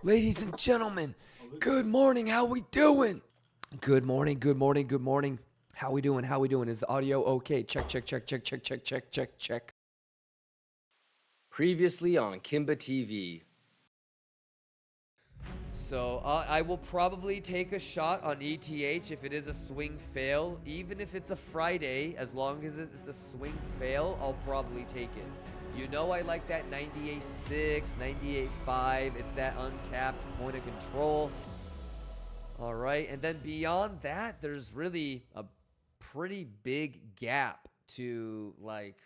Ladies and gentlemen, good morning. How we doing? Good morning, good morning, good morning. How we doing? How we doing? Is the audio okay? Check, check, check, check, check, check, check, check, check. Previously on Kimba TV. So I will probably take a shot on ETH if it is a swing fail. Even if it's a Friday, as long as it's a swing fail, I'll probably take it. You know I like that 98.6, 98.5. It's that untapped point of control. All right, and then beyond that, there's really a pretty big gap to like,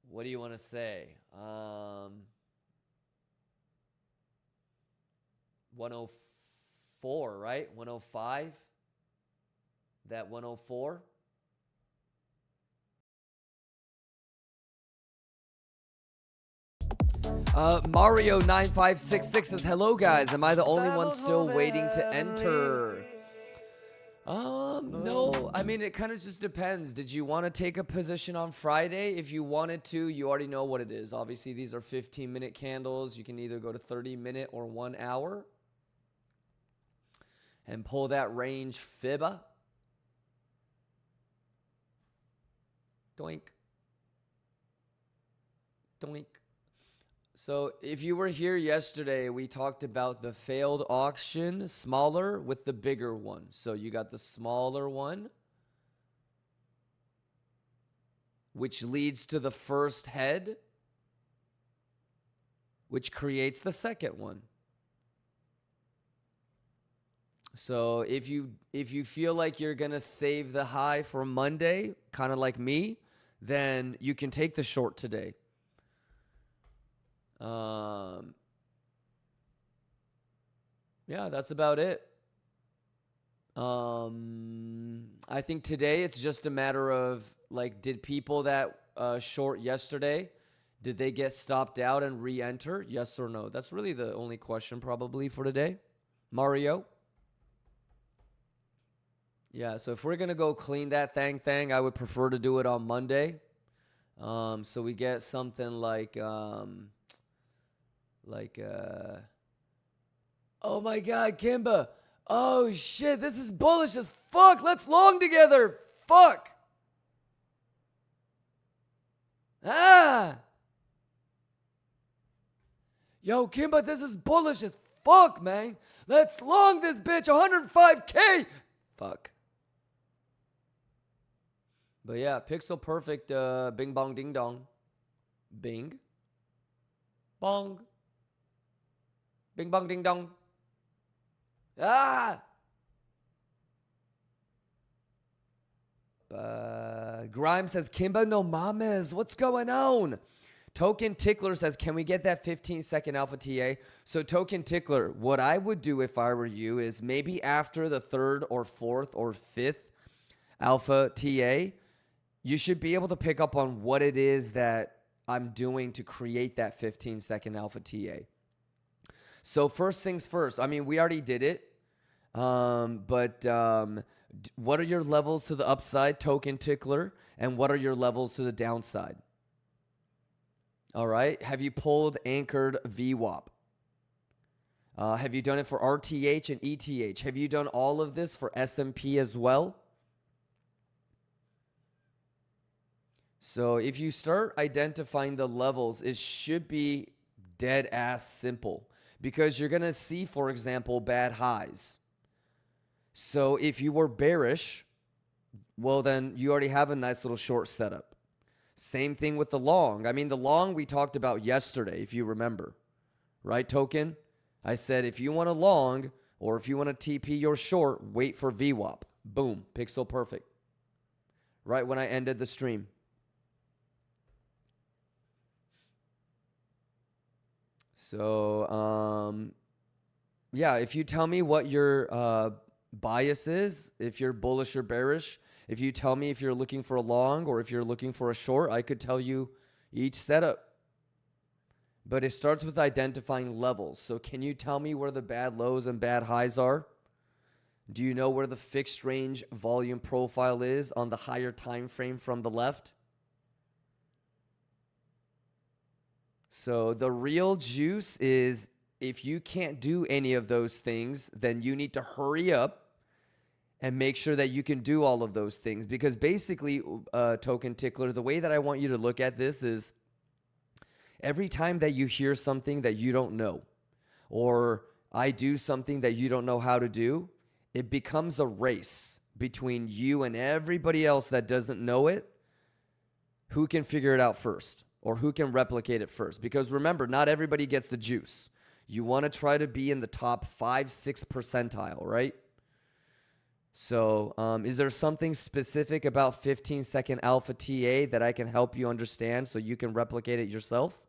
what do you want to say? 104, right? 105? That 104? Mario9566 says, hello guys, am I the only one still waiting to enter? No, I mean, it kind of just depends. Did you want to take a position on Friday? If you wanted to, you already know what it is. Obviously, these are 15-minute candles. You can either go to 30-minute or 1 hour and pull that range fibba. Doink. Doink. So if you were here yesterday, we talked about the failed auction, smaller with the bigger one. So you got the smaller one, which leads to the first head, which creates the second one. So if you feel like you're going to save the high for Monday, kind of like me, then you can take the short today. Yeah, that's about it. I think today it's just a matter of like, did people that short yesterday, did they get stopped out and re-enter? Yes or no? That's really the only question probably for today. Mario? Yeah, so if we're going to go clean that thing, I would prefer to do it on Monday. So we get something like, oh my God, Kimba. Oh shit, this is bullish as fuck. Let's long together. Fuck. Ah. Yo, Kimba, this is bullish as fuck, man. Let's long this bitch. 105K. Fuck. But yeah, pixel perfect. Bing bong ding dong. Bing. Bong. Bing bong ding dong. Ah! Grimes says, Kimba, no mames. What's going on? Token Tickler says, can we get that 15-second alpha TA? So Token Tickler, what I would do if I were you is maybe after the third or fourth or fifth alpha TA, you should be able to pick up on what it is that I'm doing to create that 15-second alpha TA. So first things first, I mean, we already did it. But what are your levels to the upside, Token Tickler? And what are your levels to the downside? All right. Have you pulled anchored VWAP? Have you done it for RTH and ETH? Have you done all of this for S&P as well? So if you start identifying the levels, it should be dead ass simple because you're going to see, for example, bad highs. So if you were bearish, well, then you already have a nice little short setup. Same thing with the long. I mean, the long we talked about yesterday, if you remember. Right, Token? I said if you want a long or if you want to TP your short, wait for VWAP. Boom. Pixel perfect. Right when I ended the stream. So, yeah, if you tell me what your bias is, if you're bullish or bearish, if you tell me if you're looking for a long or if you're looking for a short, I could tell you each setup. But it starts with identifying levels. So can you tell me where the bad lows and bad highs are? Do you know where the fixed range volume profile is on the higher time frame from the left? So the real juice is if you can't do any of those things, then you need to hurry up and make sure that you can do all of those things. Because basically, Token Tickler, the way that I want you to look at this is every time that you hear something that you don't know, or I do something that you don't know how to do, it becomes a race between you and everybody else that doesn't know it. Who can figure it out first, or who can replicate it first? Because remember, not everybody gets the juice. You want to try to be in the top 5-6 percentile, right? So is there something specific about 15-second alpha TA that I can help you understand so you can replicate it yourself?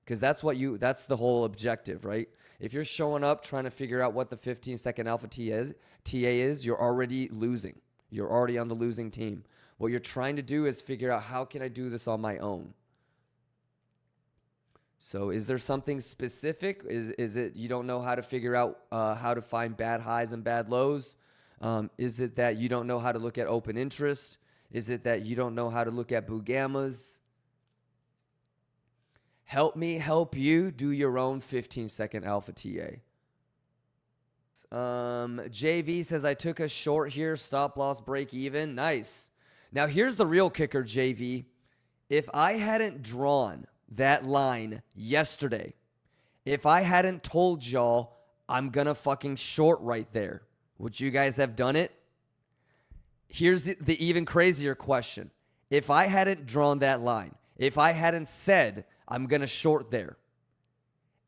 Because that's the whole objective, right? If you're showing up trying to figure out what the 15-second alpha TA is, you're already losing. You're already on the losing team. What you're trying to do is figure out, how can I do this on my own? So is there something specific? Is it you don't know how to figure out how to find bad highs and bad lows? Is it that you don't know how to look at open interest? Is it that you don't know how to look at boo gammas? Help me help you do your own 15-second alpha TA. JV says, I took a short here, stop loss break even. Nice. Now here's the real kicker, JV. If I hadn't drawn that line yesterday, if I hadn't told y'all I'm gonna fucking short right there, would you guys have done it? Here's the even crazier question. If I hadn't drawn that line, if I hadn't said I'm going to short there,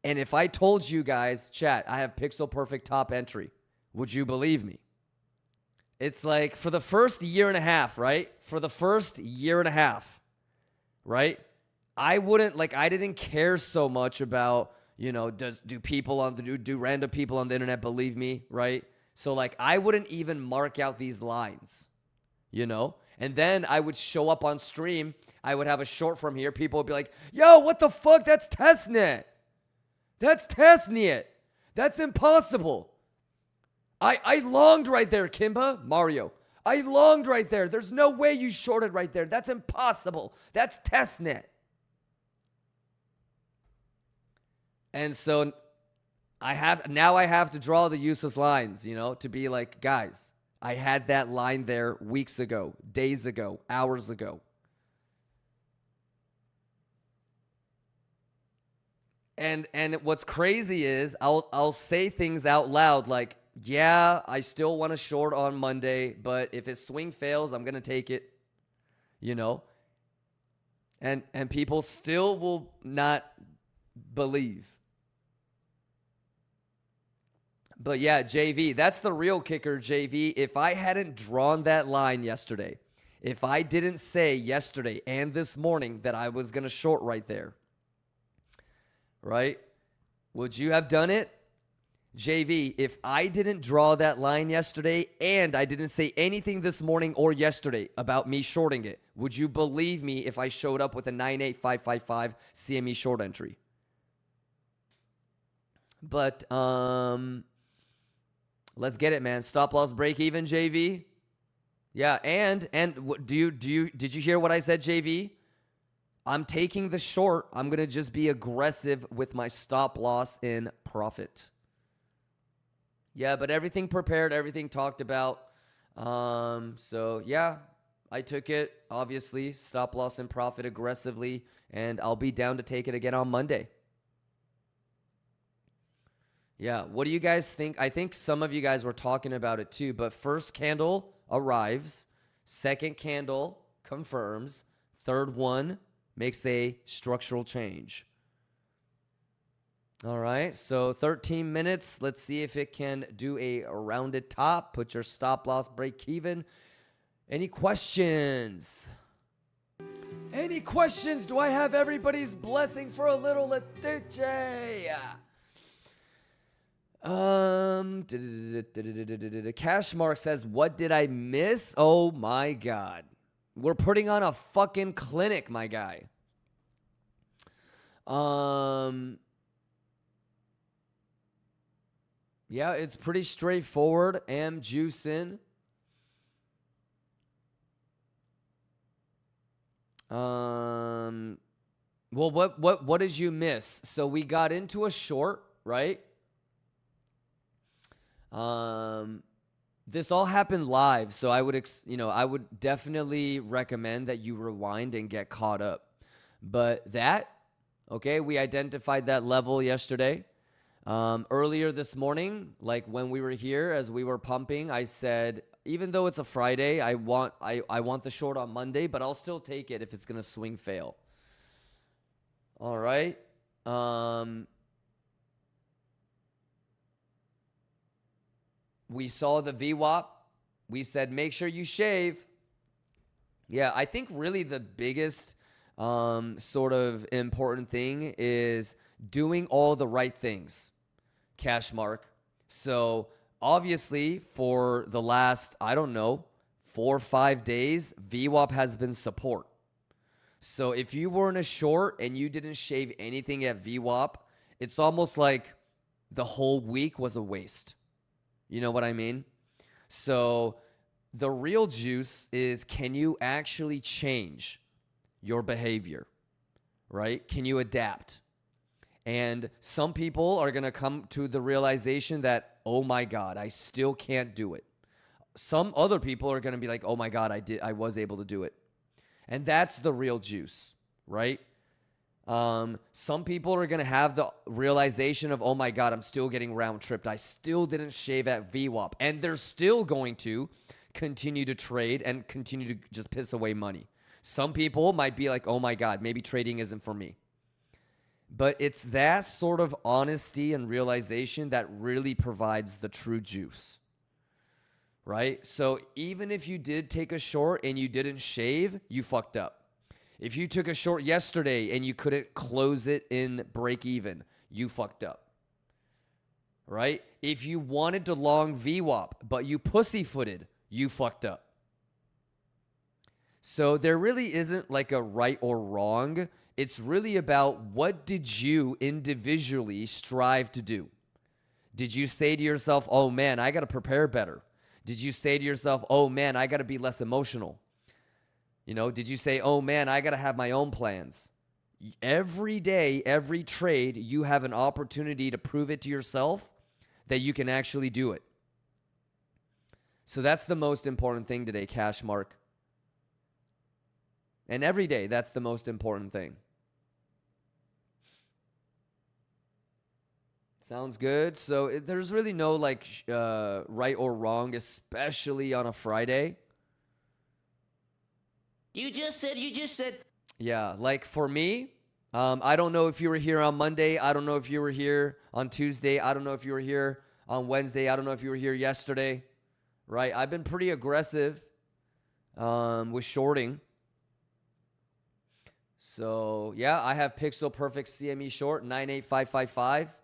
and if I told you guys, chat, I have pixel perfect top entry, would you believe me? It's like for the first year and a half, right? For the first year and a half, right? I didn't care so much about, do random people on the internet believe me, right? So I wouldn't even mark out these lines, And then I would show up on stream. I would have a short from here. People would be like, yo, what the fuck? That's testnet. That's testnet. That's impossible. I longed right there, Kimba. Mario. I longed right there. There's no way you shorted right there. That's impossible. That's testnet. And so I have to draw the useless lines, to be like, guys, I had that line there weeks ago, days ago, hours ago. And what's crazy is I'll say things out loud like, yeah, I still want to short on Monday, but if his swing fails, I'm going to take it, And people still will not believe. But yeah, JV, that's the real kicker, JV. If I hadn't drawn that line yesterday, if I didn't say yesterday and this morning that I was going to short right there, right? Would you have done it? JV, if I didn't draw that line yesterday and I didn't say anything this morning or yesterday about me shorting it, would you believe me if I showed up with a 98555 CME short entry? But let's get it, man. Stop loss break even, JV. Yeah, and did you hear what I said, JV? I'm taking the short. I'm going to just be aggressive with my stop loss in profit. Yeah, but everything prepared, everything talked about. So yeah, I took it, obviously, stop loss in profit aggressively, and I'll be down to take it again on Monday. Yeah, what do you guys think? I think some of you guys were talking about it too, but first candle arrives, second candle confirms, third one makes a structural change. All right, so 13 minutes. Let's see if it can do a rounded top. Put your stop loss break even. Any questions? Any questions? Do I have everybody's blessing for a little Letice? Cashmark says, what did I miss? Oh my God. We're putting on a fucking clinic, my guy. Yeah, it's pretty straightforward. Am juicing. Well, what did you miss? So we got into a short, right? This all happened live, so I would I would definitely recommend that you rewind and get caught up. But okay, we identified that level yesterday. Earlier this morning, like when we were here as we were pumping, I said, even though it's a Friday, I want the short on Monday, but I'll still take it if it's gonna swing fail. All right. We saw the VWAP. We said, make sure you shave. Yeah, I think really the biggest sort of important thing is doing all the right things, cash mark. So obviously for the last, I don't know, 4 or 5 days, VWAP has been support. So if you were in a short and you didn't shave anything at VWAP, it's almost like the whole week was a waste. You know what I mean? So the real juice is, can you actually change your behavior, right? Can you adapt? And some people are going to come to the realization that, oh my God, I still can't do it. Some other people are going to be like, oh my God, I was able to do it. And that's the real juice, right? Some people are going to have the realization of, oh my God, I'm still getting round tripped. I still didn't shave at VWAP. And they're still going to continue to trade and continue to just piss away money. Some people might be like, oh my God, maybe trading isn't for me. But it's that sort of honesty and realization that really provides the true juice, right? So even if you did take a short and you didn't shave, you fucked up. If you took a short yesterday and you couldn't close it in break even, you fucked up, right? If you wanted to long VWAP, but you pussyfooted, you fucked up. So there really isn't like a right or wrong. It's really about, what did you individually strive to do? Did you say to yourself, oh man, I got to prepare better? Did you say to yourself, oh man, I got to be less emotional? You know, did you say, oh man, I got to have my own plans? Every day, every trade, you have an opportunity to prove it to yourself that you can actually do it. So that's the most important thing today, cash mark. And every day, that's the most important thing. Sounds good. So there's really no like right or wrong, especially on a Friday. You just said. Yeah, like for me, I don't know if you were here on Monday. I don't know if you were here on Tuesday. I don't know if you were here on Wednesday. I don't know if you were here yesterday, right? I've been pretty aggressive with shorting. So, yeah, I have Pixel Perfect CME short, 98555.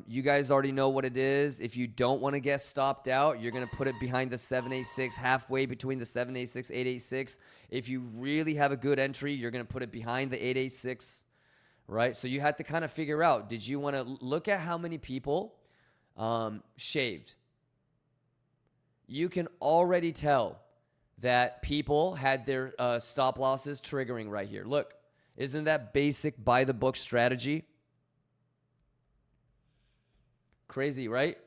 You guys already know what it is. If you don't want to get stopped out, you're going to put it behind the 786, halfway between the 786, 886. If you really have a good entry, you're going to put it behind the 886, right? So you have to kind of figure out, did you want to look at how many people shaved? You can already tell that people had their stop losses triggering right here. Look, isn't that basic by the book strategy? Crazy, right?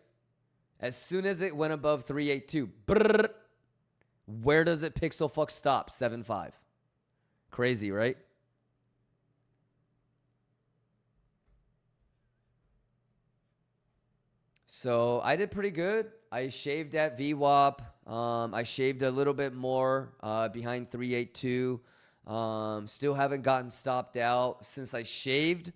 As soon as it went above 382, brrr, where does it pixel fuck stop? 7.5. Crazy, right? So I did pretty good. I shaved at VWAP. I shaved a little bit more behind 382. Still haven't gotten stopped out since I shaved,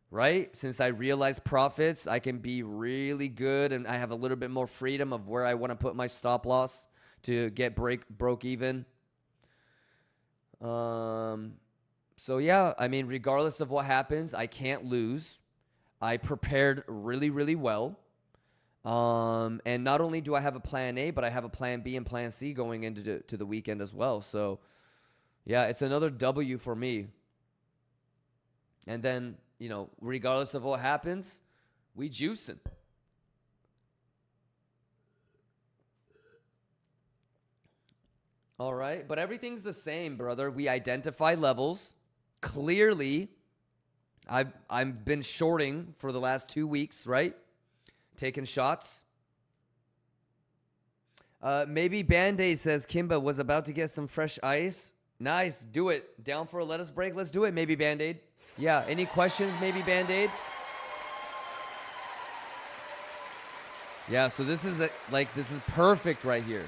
right? Since I realized profits, I can be really good, and I have a little bit more freedom of where I want to put my stop loss to get broke even. So yeah, I mean, regardless of what happens, I can't lose. I prepared really, really well. And not only do I have a plan A, but I have a plan B and plan C going into the weekend as well. So yeah, it's another W for me. And then, you know, regardless of what happens, we juicing. All right, but everything's the same, brother. We identify levels. clearly, I've been shorting for the last 2 weeks, right? Taking shots. Maybe Band-Aid says Kimba was about to get some fresh ice. Nice. Do it. Down for a lettuce break? Let's do it, maybe Band-Aid. Yeah. Any questions, maybe Band-Aid? Yeah, so this is this is perfect right here.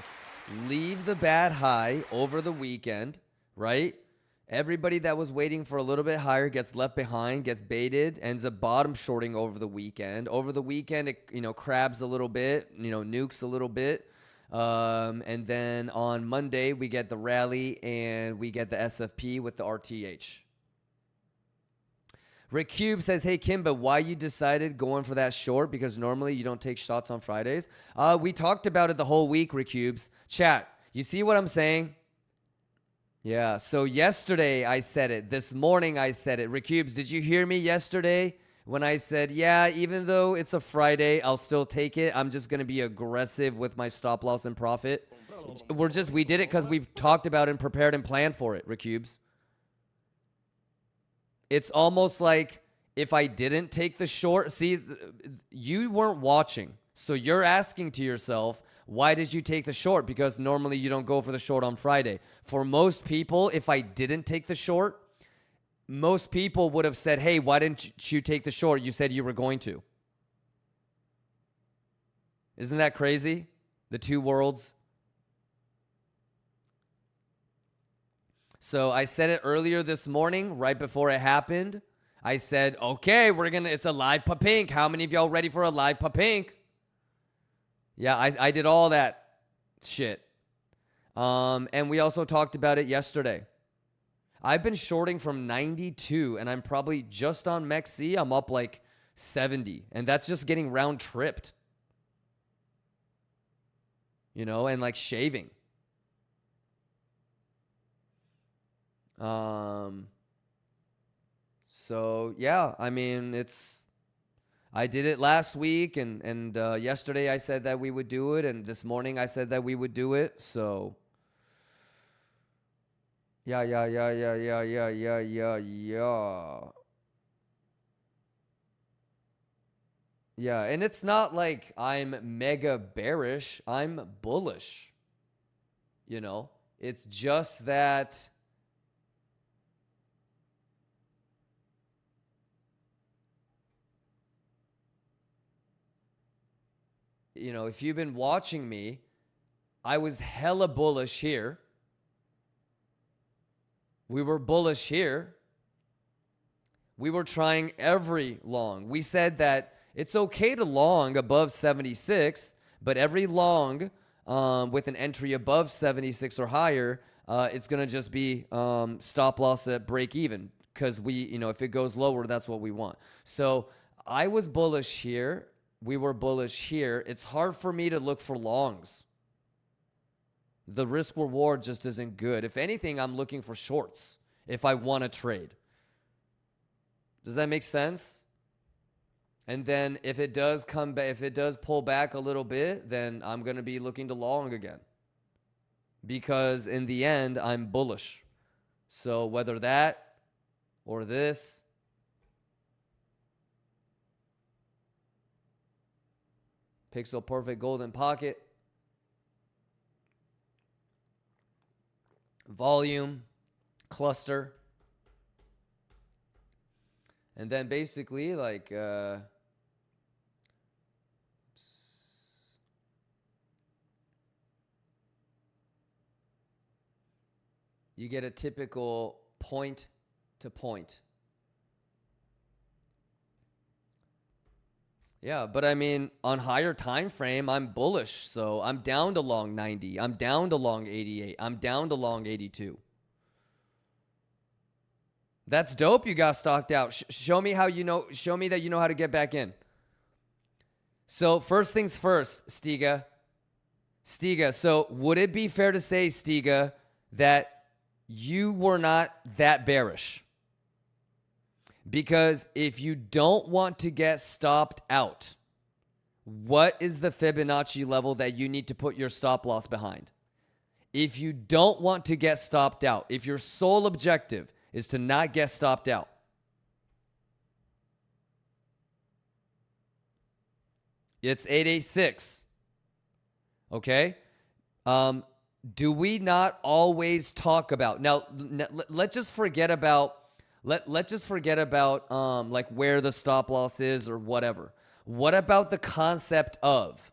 Leave the bad high over the weekend, right? Everybody that was waiting for a little bit higher gets left behind, gets baited, ends up bottom shorting over the weekend. Over the weekend, it crabs a little bit, nukes a little bit. And then on Monday, we get the rally and we get the SFP with the RTH. Rick Cube says, hey, Kimba, why you decided going for that short? Because normally you don't take shots on Fridays. We talked about it the whole week, Rick Cubes. Chat, you see what I'm saying? Yeah, so yesterday I said it. This morning I said it. Rick Cubes, did you hear me yesterday when I said, yeah, even though it's a Friday, I'll still take it. I'm just going to be aggressive with my stop loss and profit. We did it because we've talked about it and prepared and planned for it, Rick Cubes. It's almost like if I didn't take the short, see, you weren't watching. So you're asking to yourself, why did you take the short? Because normally you don't go for the short on Friday. For most people, if I didn't take the short, most people would have said, hey, why didn't you take the short? You said you were going to. Isn't that crazy? The two worlds. So I said it earlier this morning, right before it happened. I said, okay, it's a live pa-pink. How many of y'all ready for a live pa-pink? Yeah, I did all that shit. And we also talked about it yesterday. I've been shorting from 92, and I'm probably just on MEXC. I'm up like 70, and that's just getting round tripped. And like shaving. So yeah, I mean, I did it last week and yesterday I said that we would do it, and this morning I said that we would do it. So yeah. Yeah, and it's not like I'm mega bearish. I'm bullish. It's just that if you've been watching me, I was hella bullish here. We were bullish here. We were trying every long. We said that it's okay to long above 76, but every long with an entry above 76 or higher, it's going to just be stop loss at break even, because if it goes lower, that's what we want. So I was bullish here. We were bullish here. It's hard for me to look for longs. The risk reward just isn't good. If anything, I'm looking for shorts if I want to trade. Does that make sense? And then if it does come back, if it does pull back a little bit, then I'm going to be looking to long again. Because in the end, I'm bullish. So whether that or this, Pixel Perfect Golden Pocket, volume, cluster, and then basically like you get a typical point to point. Yeah, but I mean, on higher time frame, I'm bullish. So I'm down to long 90. I'm down to long 88. I'm down to long 82. That's dope. You got stocked out. Show me how show me that you know how to get back in. So first things first, Stiga. So would it be fair to say, Stiga, that you were not that bearish? Because if you don't want to get stopped out, what is the Fibonacci level that you need to put your stop loss behind? If you don't want to get stopped out, if your sole objective is to not get stopped out. It's 886. Okay? Do we not always talk about now? Let's just forget about let's just forget about like where the stop loss is or whatever. What about the concept of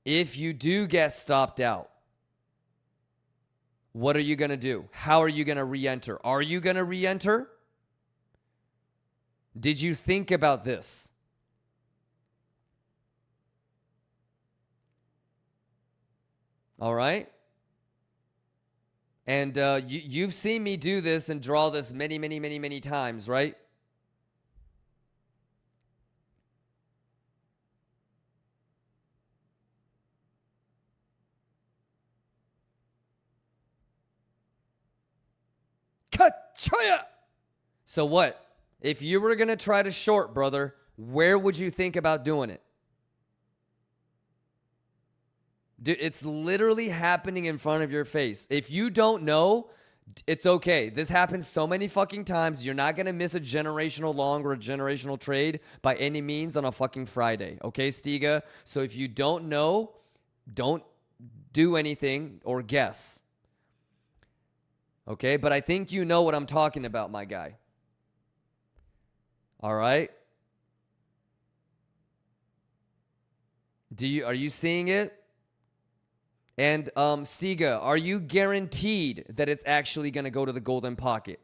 if you do get stopped out? What are you going to do? How are you going to re-enter? Are you going to re-enter? Did you think about this? All right. And you've seen me do this and draw this many times, right? Ka-choya! So what? If you were going to try to short, brother, where would you think about doing it? Dude, it's literally happening in front of your face. If you don't know, it's okay. This happens so many fucking times. You're not going to miss a generational long or a generational trade by any means on a fucking Friday. Okay, Stiga? So if you don't know, don't do anything or guess. Okay, but I think you know what I'm talking about, my guy. All right? Are you seeing it? And Stiga, are you guaranteed that it's actually going to go to the golden pocket?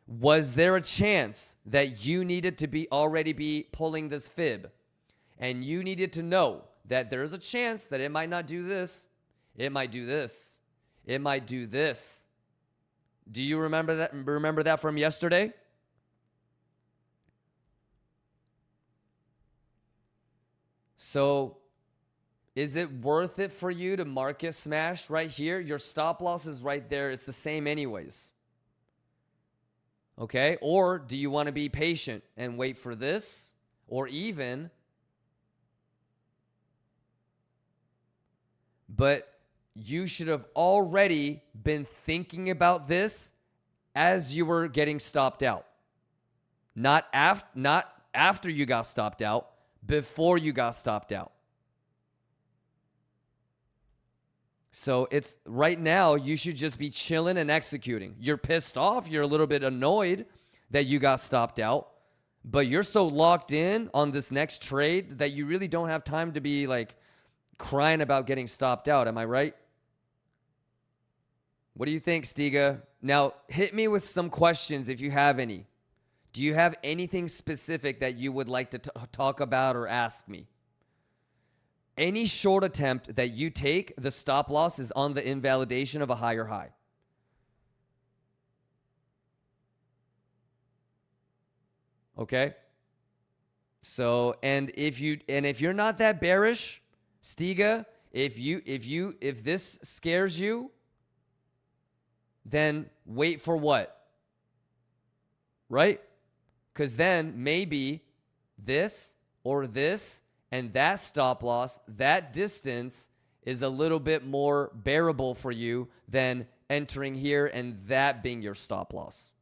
Was there a chance that you needed to already be pulling this fib? And you needed to know that there's a chance that it might not do this. It might do this. It might do this. Do you remember that? Remember that from yesterday? So is it worth it for you to market smash right here? Your stop loss is right there. It's the same anyways. Okay? Or do you want to be patient and wait for this? Or even, but you should have already been thinking about this as you were getting stopped out. Not after you got stopped out, before you got stopped out. So it's right now, you should just be chilling and executing. You're pissed off. You're a little bit annoyed that you got stopped out, but you're so locked in on this next trade that you really don't have time to be like crying about getting stopped out. Am I right? What do you think, Stiga? Now, hit me with some questions if you have any. Do you have anything specific that you would like to talk about or ask me? Any short attempt that you take, the stop loss is on the invalidation of a higher high. Okay? So, and if you're not that bearish, Stiga, if this scares you, then wait for what? Right? Because then maybe this or this and that stop loss, that distance is a little bit more bearable for you than entering here and that being your stop loss.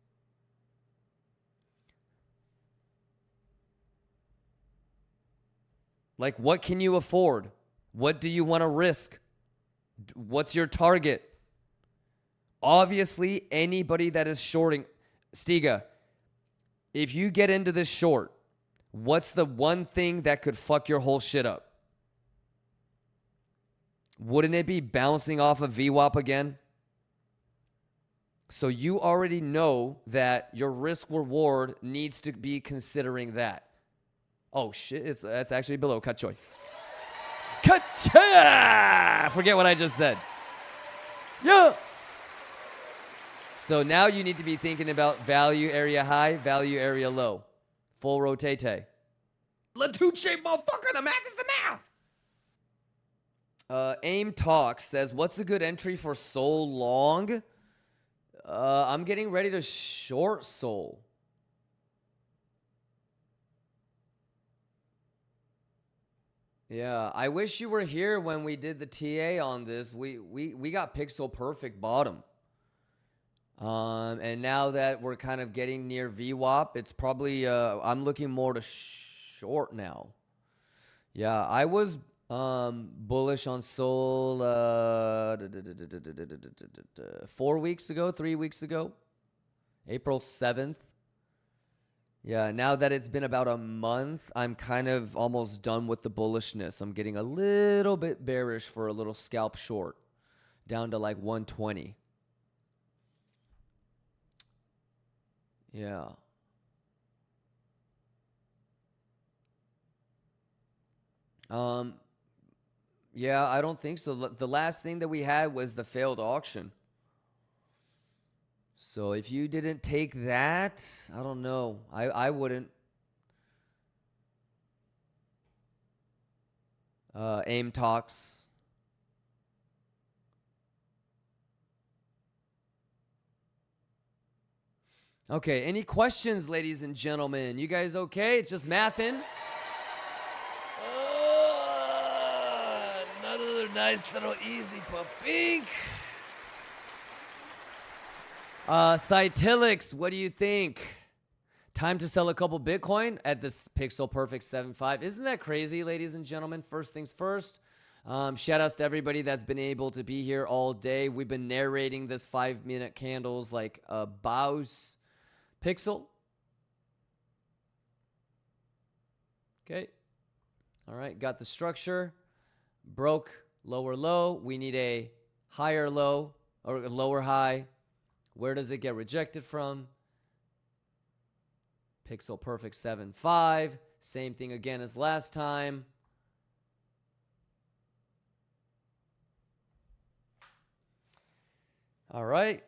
Like, what can you afford? What do you want to risk? What's your target? Obviously, anybody that is shorting, Stiga, if you get into this short, what's the one thing that could fuck your whole shit up? Wouldn't it be bouncing off of VWAP again? So you already know that your risk reward needs to be considering that. Oh shit, that's actually below Kachoy. Kacha! Forget what I just said. Yeah. So now you need to be thinking about value area high, value area low. Full rotate. Latuche, motherfucker, the math is the math. AIM Talks says, what's a good entry for Sol long? I'm getting ready to short Sol. Yeah, I wish you were here when we did the TA on this. We got pixel perfect bottom. And now that we're kind of getting near VWAP, it's probably, I'm looking more to short now. Yeah, I was bullish on Sol 4 weeks ago, 3 weeks ago, April 7th. Yeah, now that it's been about a month, I'm kind of almost done with the bullishness. I'm getting a little bit bearish for a little scalp short, down to like 120. Yeah. Yeah, I don't think so. The last thing that we had was the failed auction. So if you didn't take that, I don't know. I wouldn't. AIM talks. Okay, any questions, ladies and gentlemen? You guys okay? It's just mathing. Another nice little easy pink. Cytilix, what do you think? Time to sell a couple Bitcoin at this Pixel Perfect 7.5. Isn't that crazy, ladies and gentlemen? First things first. Shout outs to everybody that's been able to be here all day. We've been narrating this 5-minute candles like a Baus Pixel. Okay. All right. Got the structure. Broke lower low. We need a higher low or a lower high. Where does it get rejected from? Pixel Perfect 7.5. Same thing again as last time. All right.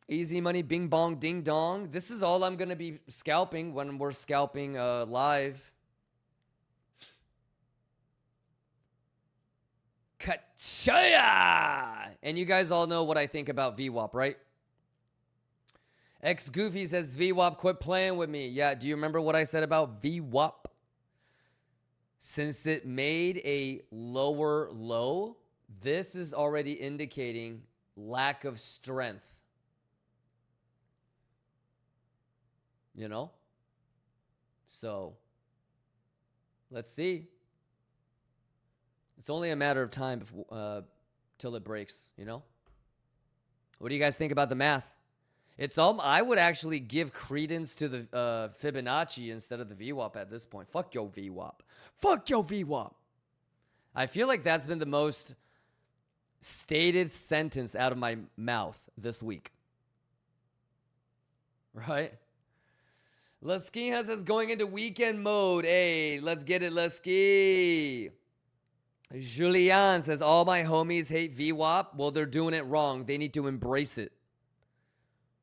Easy money, bing bong, ding dong. This is all I'm going to be scalping when we're scalping live. Kachaya! And you guys all know what I think about VWAP, right? X Goofy says, VWAP, quit playing with me. Yeah, do you remember what I said about VWAP? Since it made a lower low, this is already indicating lack of strength. You know? So, let's see. It's only a matter of time till it breaks, you know? What do you guys think about the math? It's all, I would actually give credence to the Fibonacci instead of the VWAP at this point. Fuck yo VWAP. Fuck yo VWAP. I feel like that's been the most stated sentence out of my mouth this week. Right? Lusky has us going into weekend mode. Hey, let's get it, Lusky. Julian says, all my homies hate VWAP. Well, they're doing it wrong. They need to embrace it.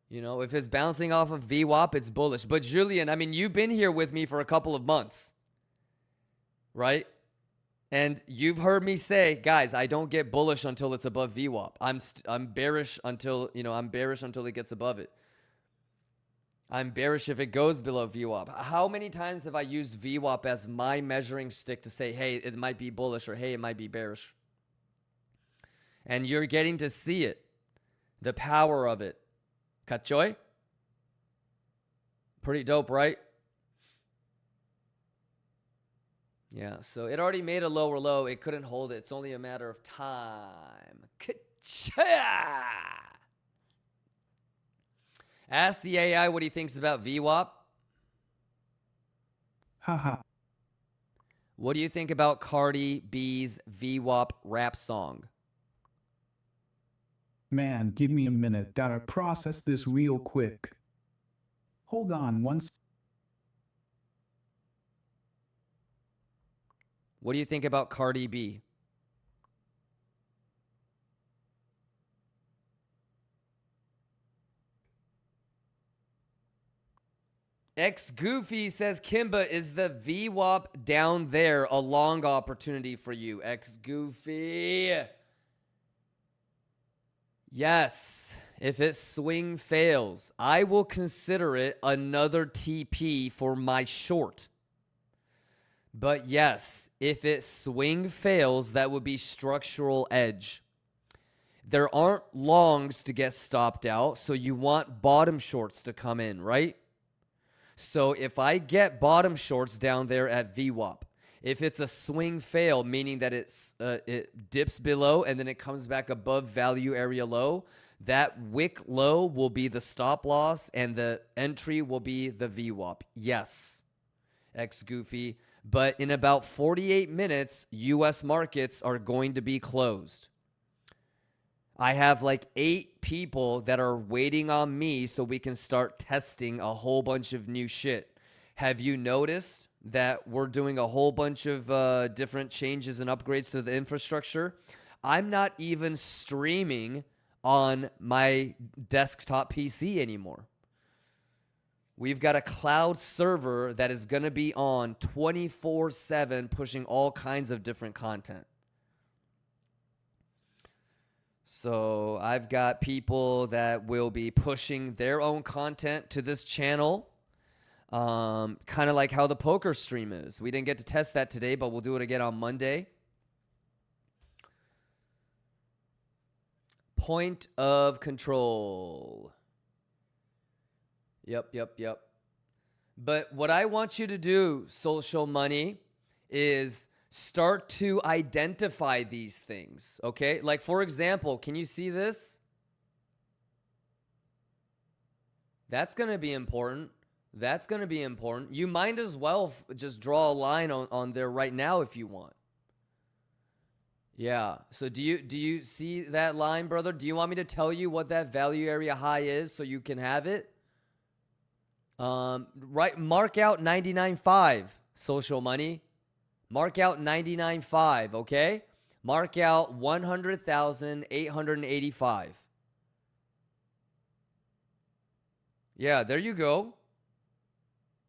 You know, if it's bouncing off of VWAP, it's bullish. But Julian, I mean, you've been here with me for a couple of months, right? And you've heard me say, guys, I don't get bullish until it's above VWAP. I'm bearish until, you know, I'm bearish until it gets above it. I'm bearish if it goes below VWAP. How many times have I used VWAP as my measuring stick to say, hey, it might be bullish or hey, it might be bearish? And you're getting to see it, the power of it. Kachoy? Pretty dope, right? Yeah, so it already made a lower low. It couldn't hold it. It's only a matter of time. Kacha! Ask the AI what he thinks about VWAP. Haha. What do you think about Cardi B's VWAP rap song? Man, give me a minute. Gotta process this real quick. Hold on once. What do you think about Cardi B? X Goofy says, Kimba, is the VWAP down there a long opportunity for you? X Goofy. Yes. If it swing fails, I will consider it another TP for my short. But yes, if it swing fails, that would be structural edge. There aren't longs to get stopped out, so you want bottom shorts to come in, right? So if I get bottom shorts down there at VWAP, if it's a swing fail, meaning that it dips below and then it comes back above value area low, that wick low will be the stop loss and the entry will be the VWAP. Yes, X Goofy. But in about 48 minutes, US markets are going to be closed. I have like 8 people that are waiting on me so we can start testing a whole bunch of new shit. Have you noticed that we're doing a whole bunch of different changes and upgrades to the infrastructure? I'm not even streaming on my desktop PC anymore. We've got a cloud server that is going to be on 24/7, pushing all kinds of different content. So I've got people that will be pushing their own content to this channel, kind of like how the poker stream is. We didn't get to test that today, but we'll do it again on Monday. Point of control. Yep. But what I want you to do, social money, is start to identify these things, okay? Like, for example, can you see this? That's going to be important. That's going to be important. You might as well just draw a line on there right now if you want. Yeah. So do you see that line, brother? Do you want me to tell you what that value area high is so you can have it? Right. Mark out 99.5, social money. Mark out 99.5, okay? Mark out 100,885. Yeah, there you go.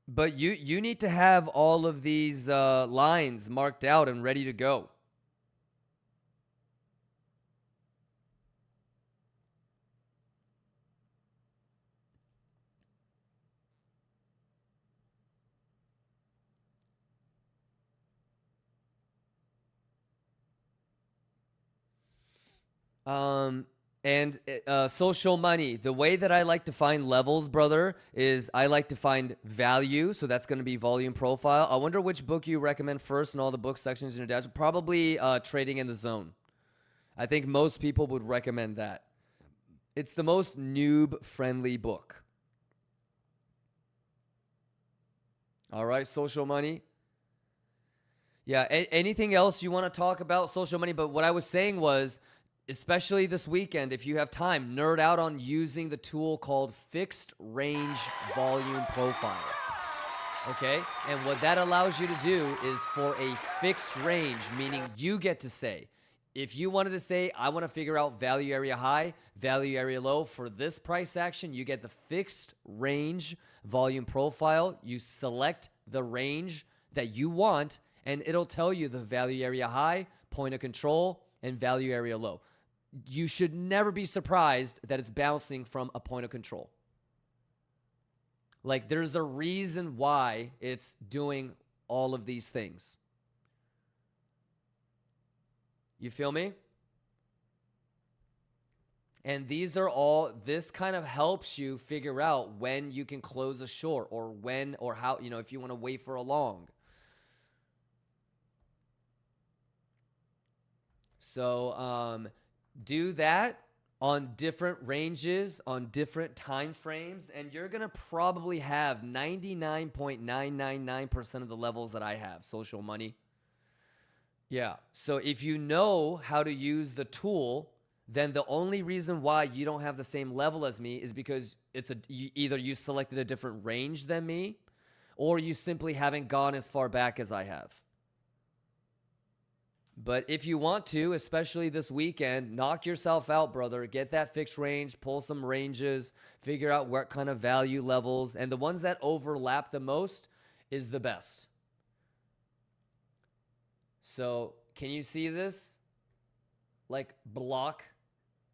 But you need to have all of these lines marked out and ready to go. And social money, the way that I like to find levels, brother, is I like to find value. So that's going to be volume profile. I wonder which book you recommend first in all the book sections in your dash. Probably Trading in the Zone. I think most people would recommend that. It's the most noob-friendly book. All right, social money. Yeah, anything else you want to talk about social money? But what I was saying was, especially this weekend, if you have time, nerd out on using the tool called Fixed Range Volume Profile. Okay? And what that allows you to do is for a fixed range, meaning you get to say, if you wanted to say, I want to figure out value area high, value area low for this price action, you get the Fixed Range Volume Profile. You select the range that you want, and it'll tell you the value area high, point of control, and value area low. You should never be surprised that it's bouncing from a point of control. Like, there's a reason why it's doing all of these things. You feel me? And these are all, this kind of helps you figure out when you can close a short or when or how, if you want to wait for a long. So, do that on different ranges, on different time frames, and you're going to probably have 99.999% of the levels that I have, social money. Yeah. So if you know how to use the tool, then the only reason why you don't have the same level as me is because either you selected a different range than me, or you simply haven't gone as far back as I have. But if you want to, especially this weekend, knock yourself out, brother. Get that fixed range, pull some ranges, figure out what kind of value levels. And the ones that overlap the most is the best. So can you see this? Like block,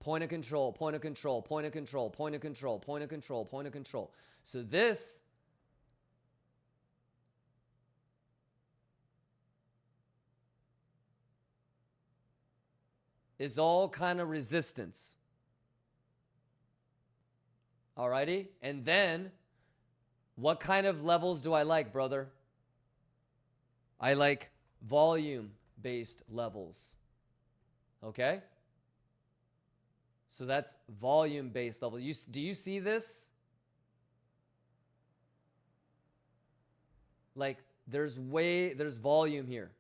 point of control, point of control, point of control, point of control, point of control, point of control. So this is all kind of resistance. Alrighty? And then, what kind of levels do I like, brother? I like volume-based levels. Okay? So that's volume-based level. Do you see this? Like, there's volume here.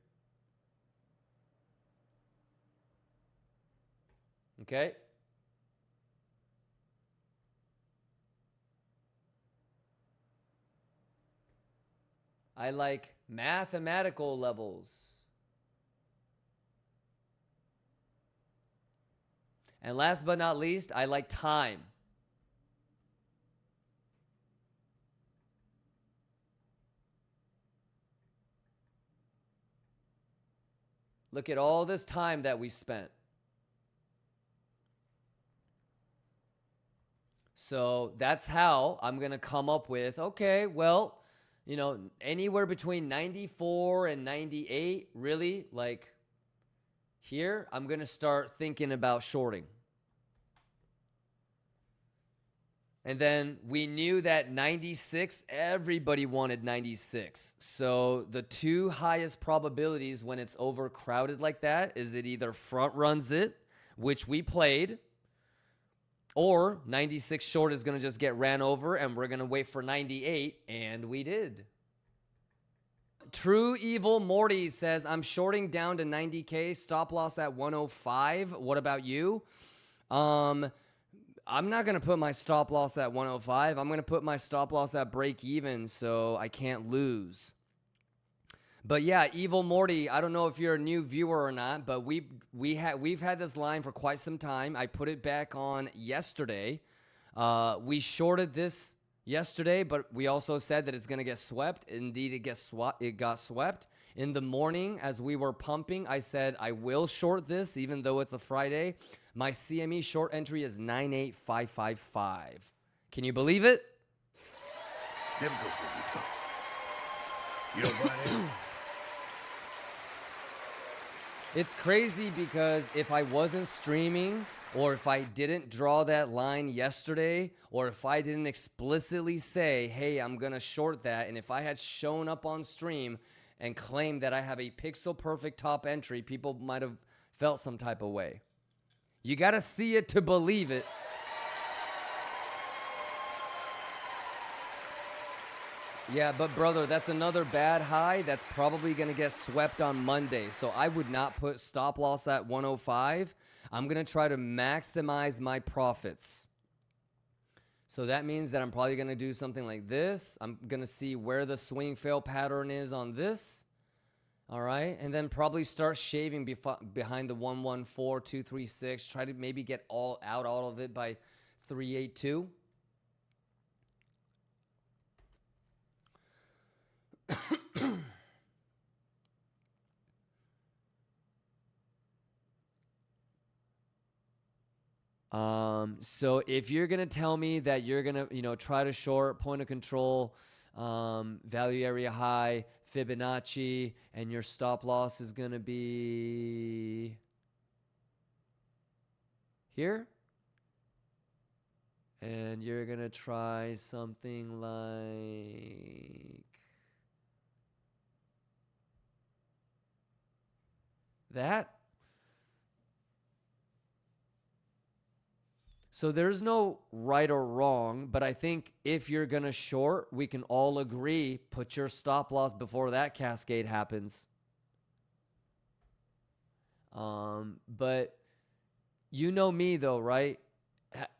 Okay? I like mathematical levels. And last but not least, I like time. Look at all this time that we spent. So that's how I'm going to come up with, okay, well, you know, anywhere between 94 and 98, really, like here, I'm going to start thinking about shorting. And then we knew that 96, everybody wanted 96. So the two highest probabilities when it's overcrowded like that is it either front runs it, which we played, or 96 short is going to just get ran over and we're going to wait for 98, and we did. True Evil Morty says, I'm shorting down to 90K, stop loss at 105. What about you? I'm not going to put my stop loss at 105. I'm going to put my stop loss at break even so I can't lose. But yeah, Evil Morty, I don't know if you're a new viewer or not, but we've had this line for quite some time. I put it back on yesterday. We shorted this yesterday, but we also said that it's going to get swept. Indeed, it got swept. In the morning, as we were pumping, I said I will short this, even though it's a Friday. My CME short entry is 98555. Can you believe it? Never go for it. You don't buy it? It's crazy because if I wasn't streaming, or if I didn't draw that line yesterday, or if I didn't explicitly say, hey, I'm going to short that, and if I had shown up on stream and claimed that I have a pixel perfect top entry, people might have felt some type of way. You got to see it to believe it. Yeah, but brother, that's another bad high that's probably going to get swept on Monday. So I would not put stop loss at 105. I'm going to try to maximize my profits. So that means that I'm probably going to do something like this. I'm going to see where the swing fail pattern is on this. All right. And then probably start shaving behind the 114236. Try to maybe get all of it by 382. So if you're going to tell me that you're going to, try to short point of control, value area high, Fibonacci, and your stop loss is going to be here, and you're going to try something like that. So there's no right or wrong, but I think if you're going to short, we can all agree, put your stop loss before that cascade happens. But you know me though, right?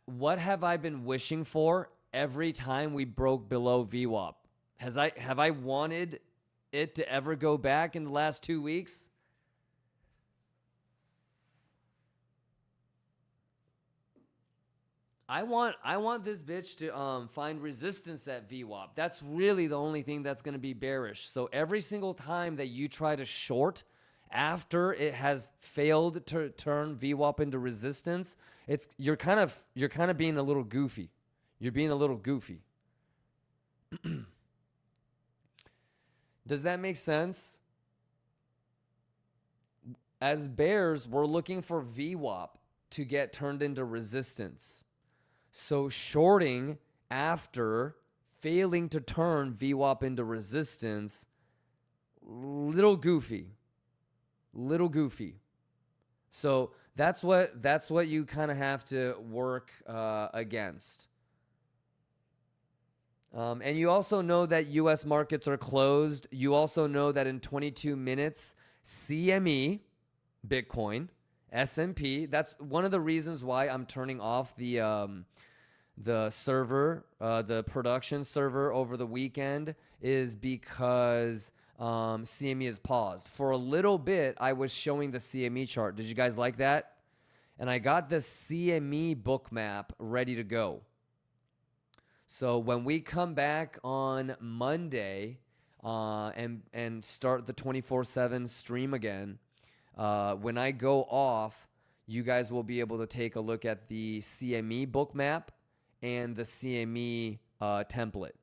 What have I been wishing for every time we broke below VWAP? Have I wanted it to ever go back in the last 2 weeks? I want this bitch to find resistance at VWAP. That's really the only thing that's going to be bearish. So every single time that you try to short after it has failed to turn VWAP into resistance, you're kind of being a little goofy. You're being a little goofy. Does that make sense? as bears, we're looking for VWAP to get turned into resistance. So shorting after failing to turn VWAP into resistance, little goofy. So that's what you kind of have to work against. And you also know that U.S. markets are closed. You also know that in 22 minutes, CME, Bitcoin, S&P. That's one of the reasons why I'm turning off the server, the production server over the weekend, is because CME is paused. For a little bit, I was showing the CME chart. Did you guys like that? And I got the CME book map ready to go. So when we come back on Monday and start the 24/7 stream again, when I go off, you guys will be able to take a look at the CME book map and the CME template.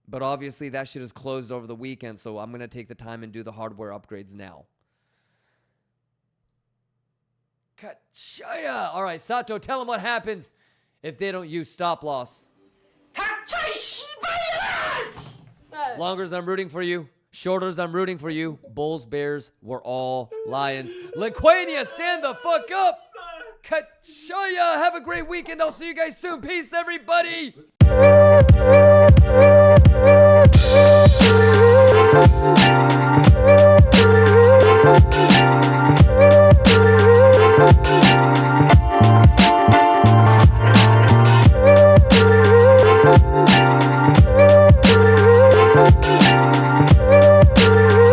But obviously that shit is closed over the weekend, so I'm going to take the time and do the hardware upgrades now. Kachaya! All right, Sato, tell them what happens if they don't use stop loss. Longers, I'm rooting for you. Shorters, I'm rooting for you. Bulls, Bears, we're all Lions. Liquania, stand the fuck up. Kachaya, have a great weekend. I'll see you guys soon. Peace, everybody.